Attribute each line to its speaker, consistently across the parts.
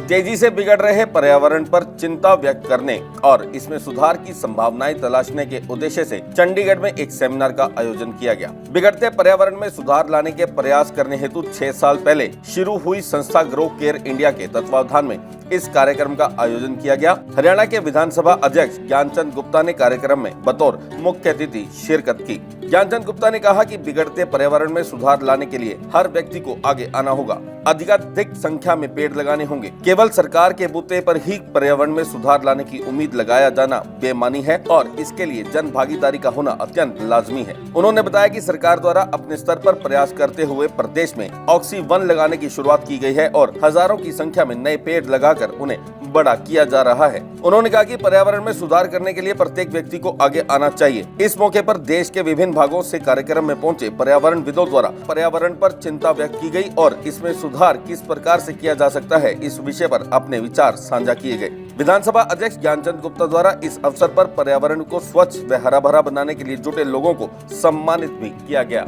Speaker 1: तेजी से बिगड़ रहे पर्यावरण पर चिंता व्यक्त करने और इसमें सुधार की संभावनाएं तलाशने के उद्देश्य से चंडीगढ़ में एक सेमिनार का आयोजन किया गया। बिगड़ते पर्यावरण में सुधार लाने के प्रयास करने हेतु 6 साल पहले शुरू हुई संस्था ग्रो केयर इंडिया के तत्वावधान में इस कार्यक्रम का आयोजन किया गया। हरियाणा के विधानसभा अध्यक्ष ज्ञानचंद गुप्ता ने कार्यक्रम में बतौर मुख्य अतिथि शिरकत की। ज्ञानचंद गुप्ता ने कहा कि बिगड़ते पर्यावरण में सुधार लाने के लिए हर व्यक्ति को आगे आना होगा, अधिकाधिक संख्या में पेड़ लगाने होंगे। केवल सरकार के बूते पर ही पर्यावरण में सुधार लाने की उम्मीद लगाया जाना बेमानी है और इसके लिए जन भागीदारी का होना अत्यंत लाजमी है। उन्होंने बताया कि सरकार द्वारा अपने स्तर पर प्रयास करते हुए प्रदेश में ऑक्सी-वन लगाने की शुरुआत की गई है और हजारों की संख्या में नए पेड़ लगाकर उन्हें बड़ा किया जा रहा है। उन्होंने कहा कि पर्यावरण में सुधार करने के लिए प्रत्येक व्यक्ति को आगे आना चाहिए। इस मौके पर देश के विभिन्न भागों से कार्यक्रम में पहुंचे पर्यावरणविदों द्वारा पर्यावरण पर चिंता व्यक्त की गई और इसमें सुधार किस प्रकार से किया जा सकता है, इस विषय पर अपने विचार साझा किए गए। विधानसभा अध्यक्ष ज्ञानचंद गुप्ता द्वारा इस अवसर पर पर्यावरण को स्वच्छ व हरा भरा बनाने के लिए जुटे लोगों को सम्मानित भी किया गया।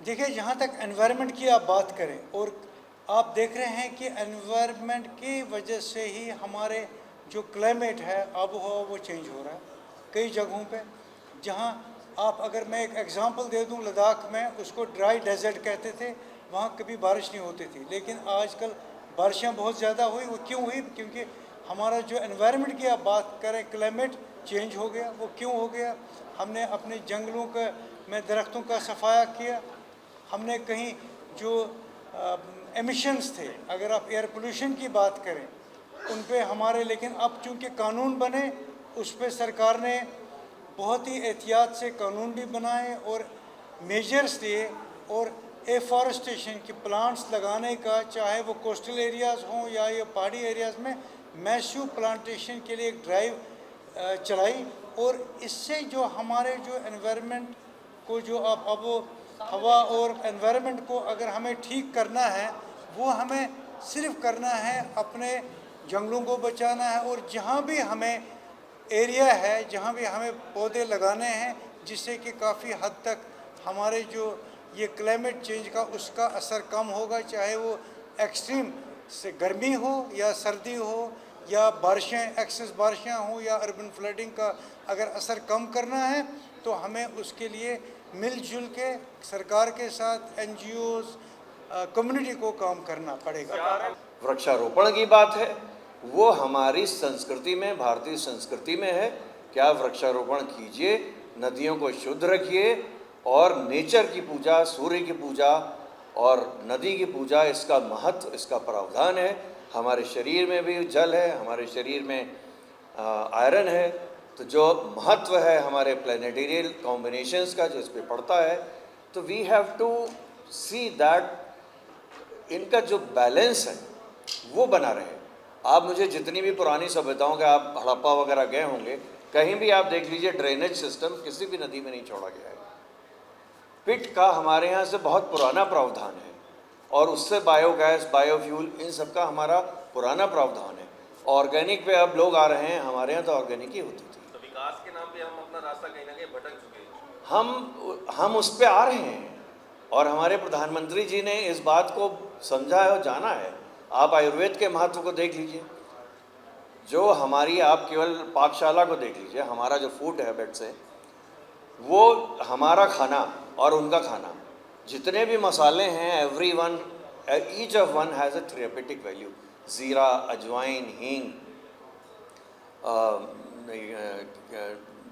Speaker 2: देखिए, जहाँ तक एनवायरनमेंट की आप बात करें और आप देख रहे हैं कि एनवायरनमेंट की वजह से ही हमारे जो क्लाइमेट है, आबोहवा, वो चेंज हो रहा है कई जगहों पे। जहाँ आप, अगर मैं एक एग्जांपल दे दूँ, लद्दाख में उसको ड्राई डेजर्ट कहते थे, वहाँ कभी बारिश नहीं होती थी, लेकिन आजकल बारिशें बहुत ज़्यादा हुई। वो क्यों हुई? क्योंकि हमारा जो एनवायरनमेंट की आप बात करें, क्लाइमेट चेंज हो गया। वो क्यों हो गया? हमने अपने जंगलों का में दरख्तों का सफाया किया, हमने कहीं जो एमिशंस थे, अगर आप एयर पोल्यूशन की बात करें, उन पे हमारे, लेकिन अब चूँकि कानून बने, उस पर सरकार ने बहुत ही एहतियात से कानून भी बनाए और मेजर्स दिए और एफॉरेस्टेशन की प्लांट्स लगाने का, चाहे वो कोस्टल एरियाज़ हों या ये पहाड़ी एरियाज़ में, मैसिव प्लांटेशन के लिए एक ड्राइव चलाई। और इससे जो हमारे जो एनवायरनमेंट को, जो आप अब हवा और एनवायरनमेंट को अगर हमें ठीक करना है, वो हमें सिर्फ करना है अपने जंगलों को बचाना है और जहाँ भी हमें एरिया है, जहाँ भी हमें पौधे लगाने हैं, जिससे कि काफ़ी हद तक हमारे जो ये क्लाइमेट चेंज का उसका असर कम होगा, चाहे वो एक्सट्रीम से गर्मी हो या सर्दी हो या बारिशें, एक्सेस बारिशें हों या अर्बन फ्लडिंग का अगर असर कम करना है, तो हमें उसके लिए मिलजुल के सरकार के साथ एनजीओज, कम्युनिटी को काम करना पड़ेगा।
Speaker 3: वृक्षारोपण की बात है, वो हमारी संस्कृति में, भारतीय संस्कृति में है कि आप वृक्षारोपण कीजिए, नदियों को शुद्ध रखिए और नेचर की पूजा, सूर्य की पूजा और नदी की पूजा, इसका महत्व, इसका प्रावधान है। हमारे शरीर में भी जल है, हमारे शरीर में आयरन है, तो जो महत्व है हमारे प्लैनेटेरियल कॉम्बिनेशंस का, जो इस पे पड़ता है, तो we have to see that इनका जो बैलेंस है वो बना रहे। आप मुझे जितनी भी पुरानी सभ्यताओं के, आप हड़प्पा वगैरह गए होंगे, कहीं भी आप देख लीजिए ड्रेनेज सिस्टम किसी भी नदी में नहीं छोड़ा गया है। पिट का हमारे यहाँ से बहुत पुराना प्रावधान है और उससे बायोगैस, बायोफ्यूल, इन सब का हमारा पुराना प्रावधान है। ऑर्गेनिक पे अब लोग आ रहे हैं, हमारे यहाँ तो ऑर्गेनिक ही होती थी।
Speaker 1: तो विकास के नाम पे हम अपना रास्ता कहीं ना कहीं भटक चुके हैं।
Speaker 3: हम उस पे आ रहे हैं और हमारे प्रधानमंत्री जी ने इस बात को समझा है और जाना है। आप आयुर्वेद के महत्व को देख लीजिए, जो हमारी, आप केवल पाकशाला को देख लीजिए, हमारा जो फूड हैबिट्स है, वो हमारा खाना और उनका खाना, जितने भी मसाले हैं, every one, each of one has a therapeutic value. ज़ीरा, अजवाइन, हींग,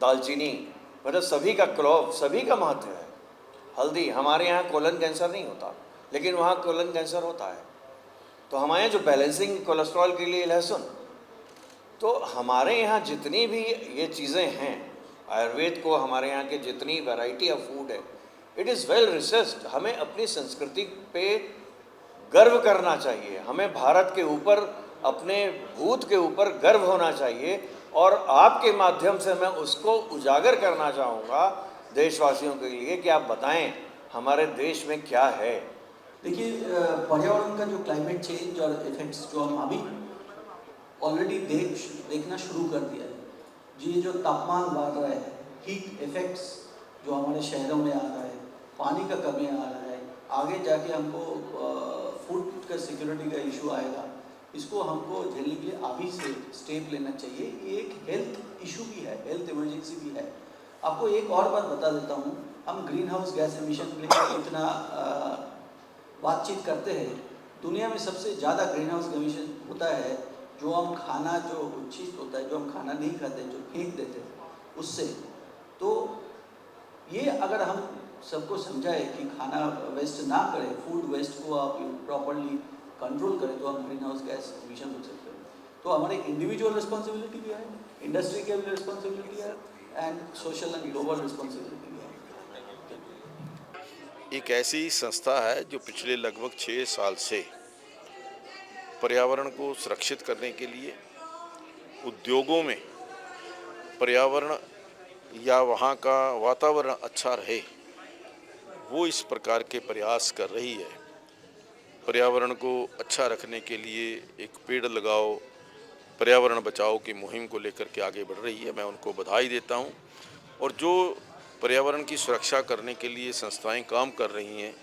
Speaker 3: दालचीनी, मतलब सभी का, क्लोव, सभी का महत्व है। हल्दी, हमारे यहाँ कोलन कैंसर नहीं होता, लेकिन वहाँ कोलन कैंसर होता है। तो हमारे यहाँ जो बैलेंसिंग कोलेस्ट्रॉल के लिए लहसुन, तो हमारे यहाँ जितनी भी ये चीज़ें हैं, आयुर्वेद को, हमारे यहाँ के जितनी वैरायटी ऑफ फूड है, इट इज़ वेल रिसर्च्ड। हमें अपनी संस्कृति पे गर्व करना चाहिए, हमें भारत के ऊपर, अपने भूत के ऊपर गर्व होना चाहिए और आपके माध्यम से मैं उसको उजागर करना चाहूँगा देशवासियों के लिए कि आप बताएं हमारे देश में क्या है।
Speaker 4: देखिए, पर्यावरण का जो क्लाइमेट चेंज और इफेक्ट्स जो हम अभी ऑलरेडी देखना शुरू कर दिया है, ये जो तापमान बढ़ रहा है, हीट इफेक्ट्स जो हमारे शहरों में आ रहा है, पानी का कमी आ रहा है, आगे जाके हमको फूड का सिक्योरिटी का इशू आएगा, इसको हमको झेलने के लिए अभी से स्टेप लेना चाहिए। ये एक हेल्थ इशू भी है, हेल्थ इमरजेंसी भी है। आपको एक और बात बता देता हूँ, हम ग्रीन हाउस गैस एमिशन के लिए इतना बातचीत करते हैं। दुनिया में सबसे ज़्यादा ग्रीन हाउस एमिशन होता है जो हम खाना, जो चीज़ होता है जो हम खाना नहीं खाते, जो फेंक देते हैं उससे। तो ये अगर हम सबको समझाए कि खाना वेस्ट ना करें, फूड वेस्ट को आप प्रॉपरली कंट्रोल करें, तो हम ग्रीन हाउस गैस एमिशन बच सकते हैं। तो हमारी इंडिविजुअल रिस्पॉन्सिबिलिटी भी है, इंडस्ट्री की भी रिस्पॉन्सिबिलिटी है, and social and global responsibility भी है।
Speaker 5: एक ऐसी संस्था है जो पिछले लगभग 6 साल से पर्यावरण को सुरक्षित करने के लिए उद्योगों में पर्यावरण या वहाँ का वातावरण अच्छा रहे, वो इस प्रकार के प्रयास कर रही है। पर्यावरण को अच्छा रखने के लिए एक पेड़ लगाओ, पर्यावरण बचाओ की मुहिम को लेकर के आगे बढ़ रही है। मैं उनको बधाई देता हूँ। और जो पर्यावरण की सुरक्षा करने के लिए संस्थाएं काम कर रही हैं,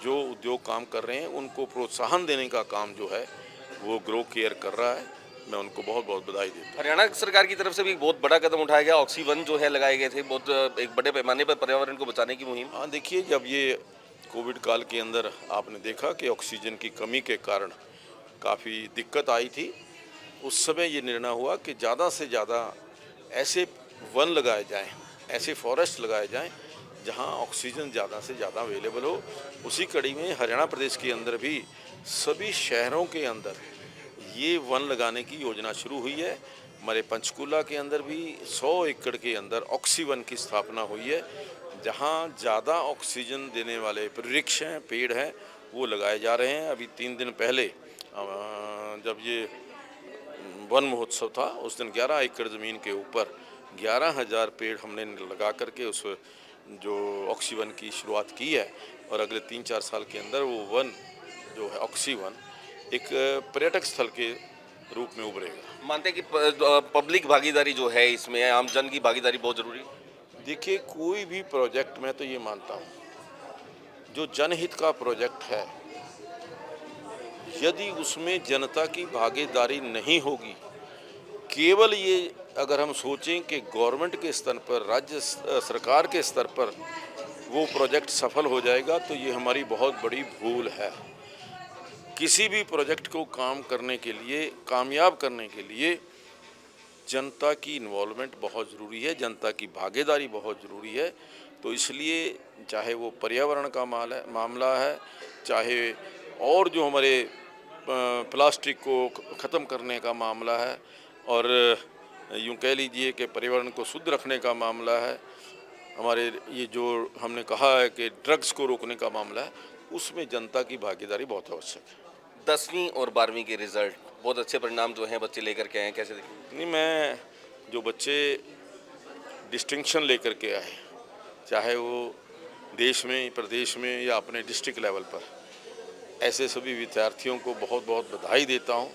Speaker 5: जो उद्योग काम कर रहे हैं, उनको प्रोत्साहन देने का काम जो है वो ग्रो केयर कर रहा है। मैं उनको बहुत बहुत बधाई देता हूँ।
Speaker 1: हरियाणा सरकार की तरफ से भी एक बहुत बड़ा कदम उठाया गया, ऑक्सीवन जो है लगाए गए थे, बहुत एक बड़े पैमाने पर पर्यावरण को बचाने की मुहिम।
Speaker 5: हाँ, देखिए, जब ये कोविड काल के अंदर आपने देखा कि ऑक्सीजन की कमी के कारण काफ़ी दिक्कत आई थी, उस समय ये निर्णय हुआ कि ज़्यादा से ज़्यादा ऐसे वन लगाए जाएं, ऐसे फॉरेस्ट लगाए जाएं जहां ऑक्सीजन ज़्यादा से ज़्यादा अवेलेबल हो। उसी कड़ी में हरियाणा प्रदेश के अंदर भी सभी शहरों के अंदर ये वन लगाने की योजना शुरू हुई है। हमारे पंचकूला के अंदर भी 100 एकड़ के अंदर ऑक्सीवन की स्थापना हुई है, जहां ज़्यादा ऑक्सीजन देने वाले वृक्ष हैं, पेड़ हैं, वो लगाए जा रहे हैं। अभी 3 दिन पहले जब ये वन महोत्सव था, उस दिन 11 एकड़ ज़मीन के ऊपर 11,000 पेड़ हमने लगा करके उस जो ऑक्सीवन की शुरुआत की है। और अगले 3-4 साल के अंदर वो वन जो है ऑक्सीवन एक पर्यटक स्थल के रूप में उभरेगा।
Speaker 1: मानते हैं कि पब्लिक भागीदारी जो है इसमें, आम जन की भागीदारी बहुत जरूरी है।
Speaker 5: देखिए, कोई भी प्रोजेक्ट, मैं तो ये मानता हूँ, जो जनहित का प्रोजेक्ट है, यदि उसमें जनता की भागीदारी नहीं होगी, केवल ये अगर हम सोचें कि गवर्नमेंट के स्तर पर, राज्य सरकार के स्तर पर वो प्रोजेक्ट सफल हो जाएगा, तो ये हमारी बहुत बड़ी भूल है। किसी भी प्रोजेक्ट को काम करने के लिए, कामयाब करने के लिए जनता की इन्वॉल्वमेंट बहुत ज़रूरी है, जनता की भागीदारी बहुत ज़रूरी है। तो इसलिए चाहे वो पर्यावरण का मामला है, चाहे और जो हमारे प्लास्टिक को ख़त्म करने का मामला है, और यूँ कह लीजिए कि पर्यावरण को शुद्ध रखने का मामला है, हमारे ये जो हमने कहा है कि ड्रग्स को रोकने का मामला है, उसमें जनता की भागीदारी बहुत आवश्यक है।
Speaker 1: 10वीं और 12वीं के रिजल्ट बहुत अच्छे परिणाम जो हैं बच्चे लेकर के आए, कैसे देखें?
Speaker 5: नहीं, मैं जो बच्चे डिस्टिंक्शन लेकर के आए, चाहे वो देश में, प्रदेश में या अपने डिस्ट्रिक्ट लेवल पर, ऐसे सभी विद्यार्थियों को बहुत बहुत बधाई देता हूँ।